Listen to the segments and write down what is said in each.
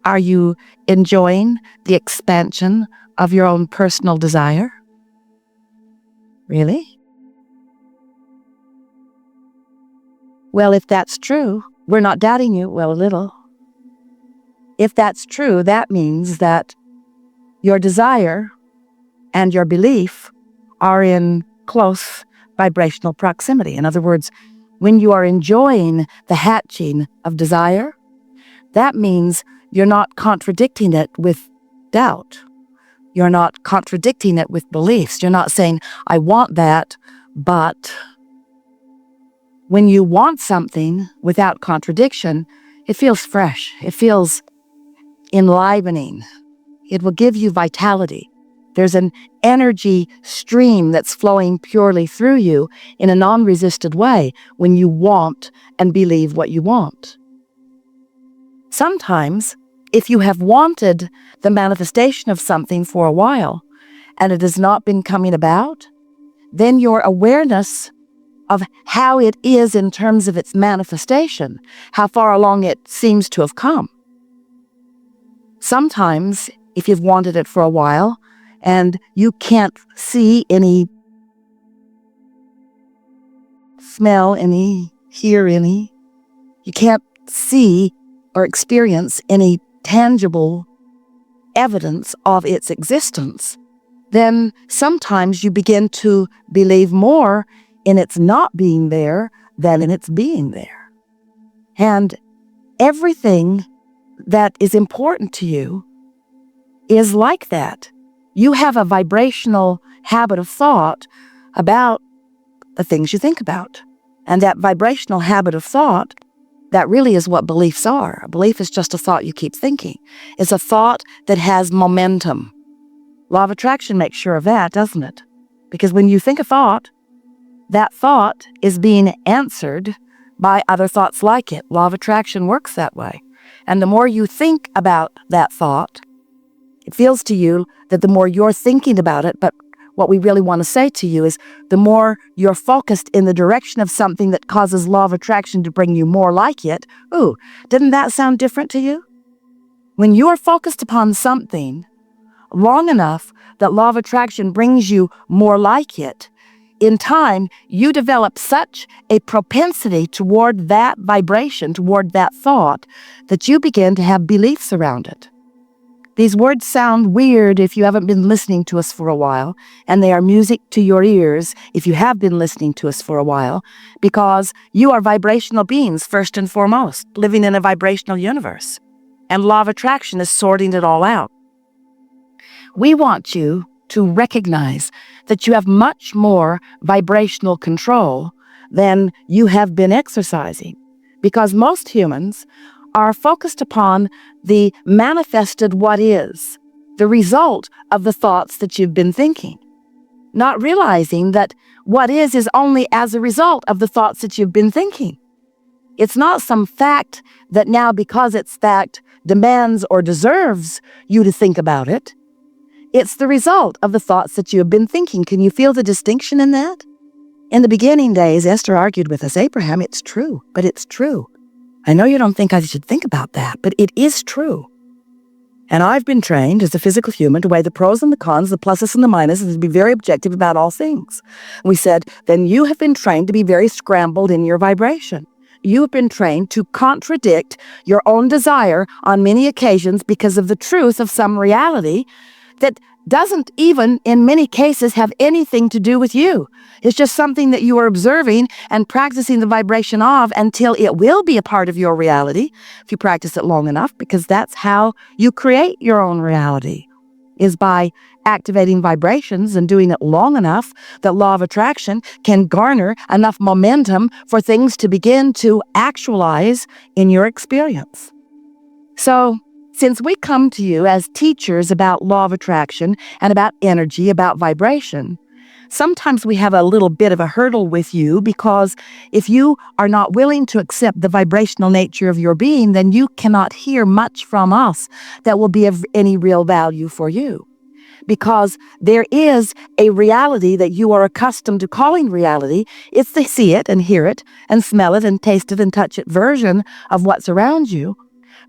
Are you enjoying the expansion of your own personal desire? Really? Well, if that's true, we're not doubting you, well, a little. If that's true, that means that your desire and your belief are in close vibrational proximity. In other words, when you are enjoying the hatching of desire, that means you're not contradicting it with doubt. You're not contradicting it with beliefs. You're not saying, I want that, but when you want something without contradiction, it feels fresh. It feels enlivening. It will give you vitality. There's an energy stream that's flowing purely through you in a non-resisted way when you want and believe what you want. Sometimes, if you have wanted the manifestation of something for a while and it has not been coming about, then your awareness of how it is in terms of its manifestation, how far along it seems to have come. Sometimes, if you've wanted it for a while and you can't see any, smell any, hear any, you can't see or experience any tangible evidence of its existence, then sometimes you begin to believe more in its not being there than in its being there. And everything that is important to you is like that. You have a vibrational habit of thought about the things you think about. And that vibrational habit of thought, that really is what beliefs are. A belief is just a thought you keep thinking. It's a thought that has momentum. Law of attraction makes sure of that, doesn't it? Because when you think a thought, that thought is being answered by other thoughts like it. Law of attraction works that way. And the more you think about that thought, it feels to you that the more you're thinking about it, but what we really want to say to you is the more you're focused in the direction of something that causes law of attraction to bring you more like it. Ooh, didn't that sound different to you? When you're focused upon something long enough that law of attraction brings you more like it, in time, you develop such a propensity toward that vibration, toward that thought, that you begin to have beliefs around it. These words sound weird if you haven't been listening to us for a while, and they are music to your ears if you have been listening to us for a while, because you are vibrational beings, first and foremost, living in a vibrational universe. And law of attraction is sorting it all out. We want you to recognize that you have much more vibrational control than you have been exercising, because most humans are focused upon the manifested what is, the result of the thoughts that you've been thinking, not realizing that what is only as a result of the thoughts that you've been thinking. It's not some fact that now, because it's fact, demands or deserves you to think about it. It's the result of the thoughts that you have been thinking. Can you feel the distinction in that? In the beginning days, Esther argued with us, Abraham, it's true, but it's true. I know you don't think I should think about that, but it is true. And I've been trained as a physical human to weigh the pros and the cons, the pluses and the minuses, and to be very objective about all things. We said, then you have been trained to be very scrambled in your vibration. You have been trained to contradict your own desire on many occasions because of the truth of some reality that doesn't even, in many cases, have anything to do with you. It's just something that you are observing and practicing the vibration of until it will be a part of your reality, if you practice it long enough, because that's how you create your own reality, is by activating vibrations and doing it long enough that law of attraction can garner enough momentum for things to begin to actualize in your experience. So, since we come to you as teachers about law of attraction and about energy, about vibration, sometimes we have a little bit of a hurdle with you, because if you are not willing to accept the vibrational nature of your being, then you cannot hear much from us that will be of any real value for you. Because there is a reality that you are accustomed to calling reality. It's the see it and hear it and smell it and taste it and touch it version of what's around you.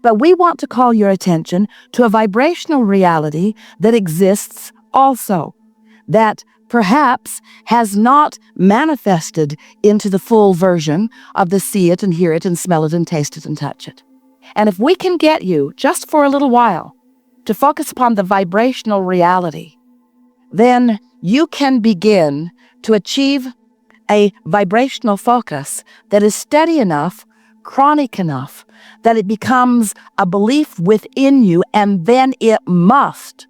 But we want to call your attention to a vibrational reality that exists also, that perhaps has not manifested into the full version of the see it and hear it and smell it and taste it and touch it. And if we can get you, just for a little while, to focus upon the vibrational reality, then you can begin to achieve a vibrational focus that is steady enough, chronic enough, that it becomes a belief within you, and then it must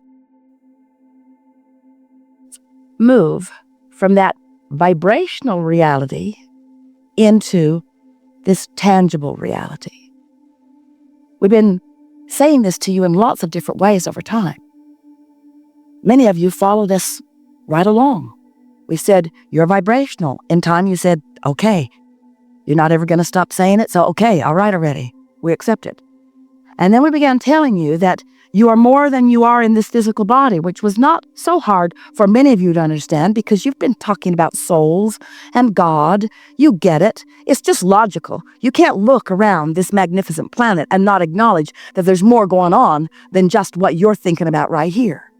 move from that vibrational reality into this tangible reality. We've been saying this to you in lots of different ways over time. Many of you followed us right along. We said, you're vibrational. In time, you said, okay. You're not ever going to stop saying it, so okay, all right already. We accept it. And then we began telling you that you are more than you are in this physical body, which was not so hard for many of you to understand because you've been talking about souls and God. You get it. It's just logical. You can't look around this magnificent planet and not acknowledge that there's more going on than just what you're thinking about right here.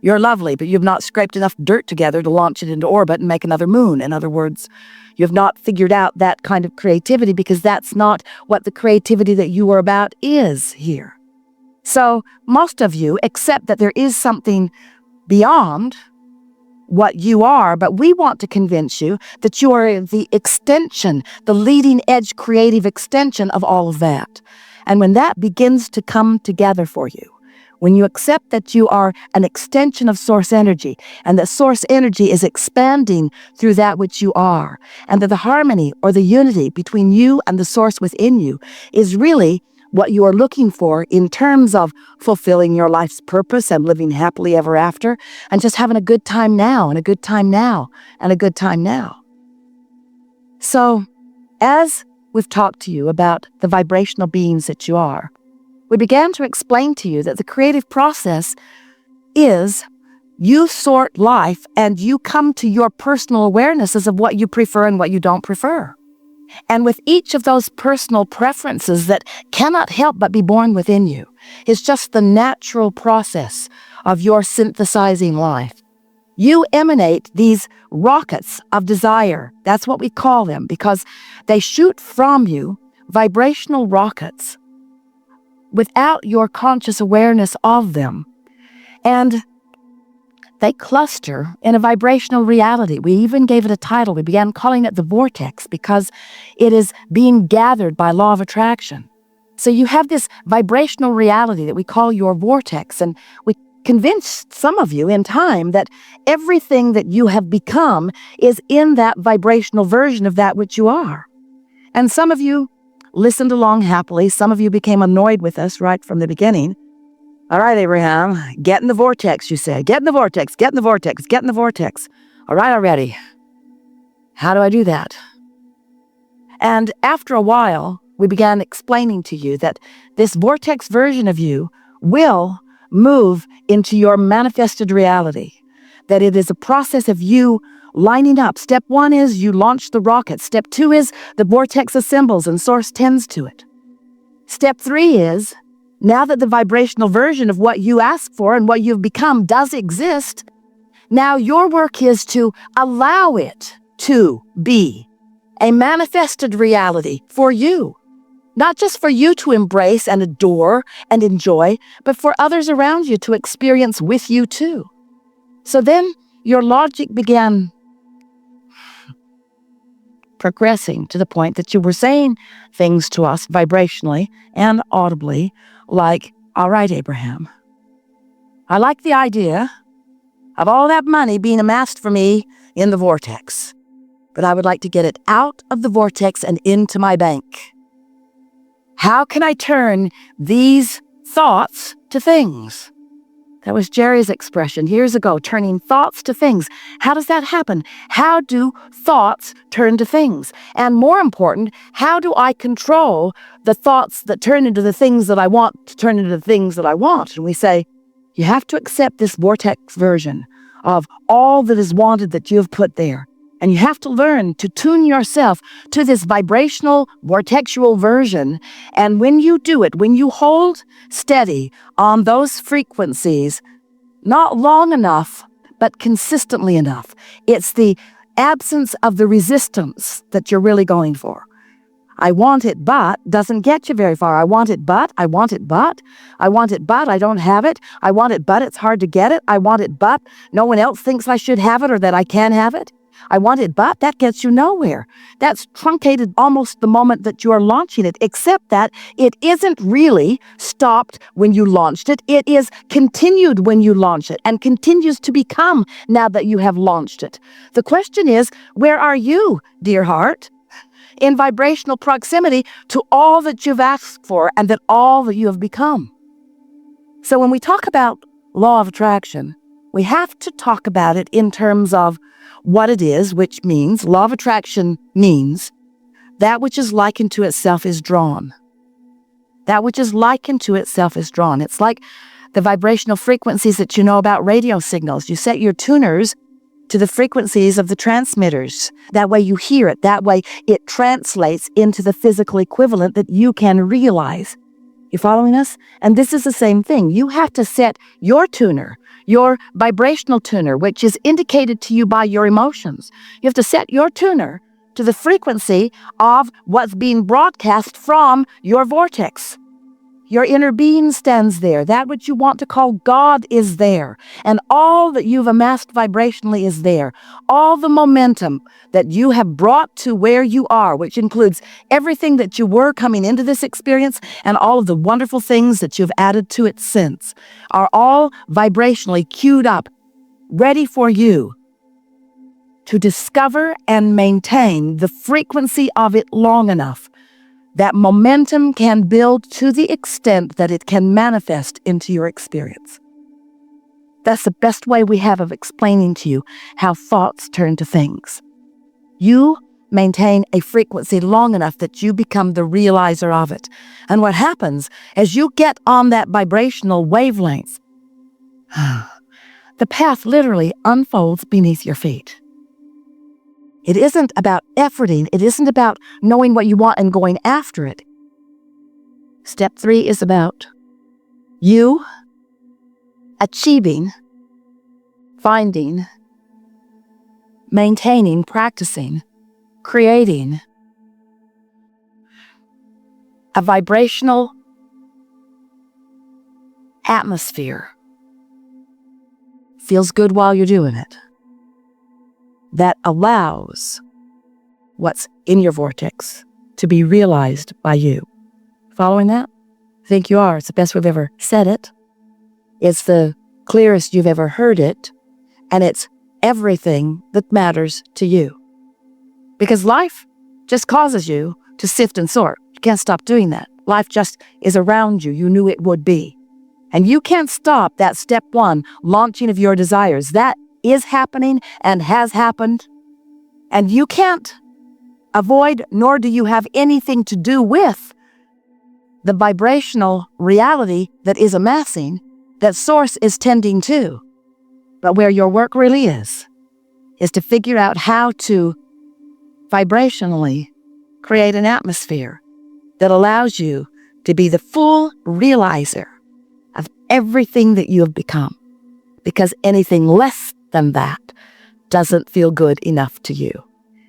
You're lovely, but you've not scraped enough dirt together to launch it into orbit and make another moon. In other words, you've not figured out that kind of creativity because that's not what the creativity that you are about is here. So most of you accept that there is something beyond what you are, but we want to convince you that you are the extension, the leading edge creative extension of all of that. And when that begins to come together for you, when you accept that you are an extension of source energy and that source energy is expanding through that which you are, and that the harmony or the unity between you and the source within you is really what you are looking for in terms of fulfilling your life's purpose and living happily ever after and just having a good time now and a good time now and a good time now. So, as we've talked to you about the vibrational beings that you are, we began to explain to you that the creative process is you sort life and you come to your personal awarenesses of what you prefer and what you don't prefer. And with each of those personal preferences that cannot help but be born within you, is just the natural process of your synthesizing life. You emanate these rockets of desire. That's what we call them because they shoot from you vibrational rockets without your conscious awareness of them. And they cluster in a vibrational reality. We even gave it a title. We began calling it the Vortex because it is being gathered by law of attraction. So you have this vibrational reality that we call your vortex, and we convinced some of you in time that everything that you have become is in that vibrational version of that which you are. And some of you listened along happily. Some of you became annoyed with us right from the beginning. All right, Abraham, get in the vortex, you say. Get in the vortex, get in the vortex, get in the vortex. All right, already. How do I do that? And after a while, we began explaining to you that this vortex version of you will move into your manifested reality, that it is a process of you lining up. Step 1 is you launch the rocket. Step 2 is the vortex assembles and source tends to it. Step 3 is, now that the vibrational version of what you ask for and what you've become does exist, now your work is to allow it to be a manifested reality for you. Not just for you to embrace and adore and enjoy, but for others around you to experience with you too. So then your logic began progressing to the point that you were saying things to us vibrationally and audibly like, all right, Abraham, I like the idea of all that money being amassed for me in the vortex, but I would like to get it out of the vortex and into my bank. How can I turn these thoughts to things? That was Jerry's expression years ago, turning thoughts to things. How does that happen? How do thoughts turn to things? And more important, how do I control the thoughts that turn into the things that I want to turn into the things that I want? And we say, you have to accept this vortex version of all that is wanted that you have put there. And you have to learn to tune yourself to this vibrational, vortexual version. And when you do it, when you hold steady on those frequencies, not long enough, but consistently enough, it's the absence of the resistance that you're really going for. I want it, but doesn't get you very far. I want it, but I want it, but I want it, but I don't have it. I want it, but it's hard to get it. I want it, but no one else thinks I should have it or that I can have it. I want it, but that gets you nowhere. That's truncated almost the moment that you are launching it, except that it isn't really stopped when you launched it. It is continued when you launch it and continues to become now that you have launched it. The question is, where are you, dear heart, in vibrational proximity to all that you've asked for and that all that you have become? So when we talk about law of attraction, we have to talk about it in terms of what it is, which means law of attraction means that which is likened to itself is drawn. That which is likened to itself is drawn. It's like the vibrational frequencies that you know about radio signals. You set your tuners to the frequencies of the transmitters. That way you hear it. That way it translates into the physical equivalent that you can realize. You following us? And this is the same thing. You have to set your tuner, your vibrational tuner, which is indicated to you by your emotions. You have to set your tuner to the frequency of what's being broadcast from your vortex. Your inner being stands there. That which you want to call God is there. And all that you've amassed vibrationally is there. All the momentum that you have brought to where you are, which includes everything that you were coming into this experience and all of the wonderful things that you've added to it since, are all vibrationally queued up, ready for you to discover and maintain the frequency of it long enough that momentum can build to the extent that it can manifest into your experience. That's the best way we have of explaining to you how thoughts turn to things. You maintain a frequency long enough that you become the realizer of it. And what happens as you get on that vibrational wavelength, the path literally unfolds beneath your feet. It isn't about efforting. It isn't about knowing what you want and going after it. Step 3 is about you achieving, finding, maintaining, practicing, creating a vibrational atmosphere. Feels good while you're doing it. That allows what's in your vortex to be realized by you. Following that? I think you are. It's the best we've ever said it. It's the clearest you've ever heard it. And it's everything that matters to you. Because life just causes you to sift and sort. You can't stop doing that. Life just is around you. You knew it would be. And you can't stop that step 1, launching of your desires. That is happening and has happened, and you can't avoid, nor do you have anything to do with the vibrational reality that is amassing, that Source is tending to. But where your work really is to figure out how to vibrationally create an atmosphere that allows you to be the full realizer of everything that you have become, because anything less than that doesn't feel good enough to you.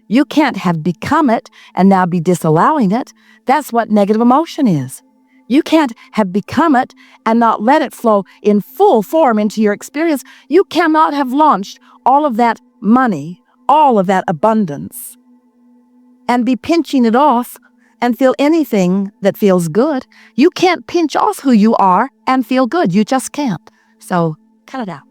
You can't have become it and now be disallowing it. That's what negative emotion is. You can't have become it and not let it flow in full form into your experience. You cannot have launched all of that money, all of that abundance, and be pinching it off and feel anything that feels good. You can't pinch off who you are and feel good. You just can't. So cut it out.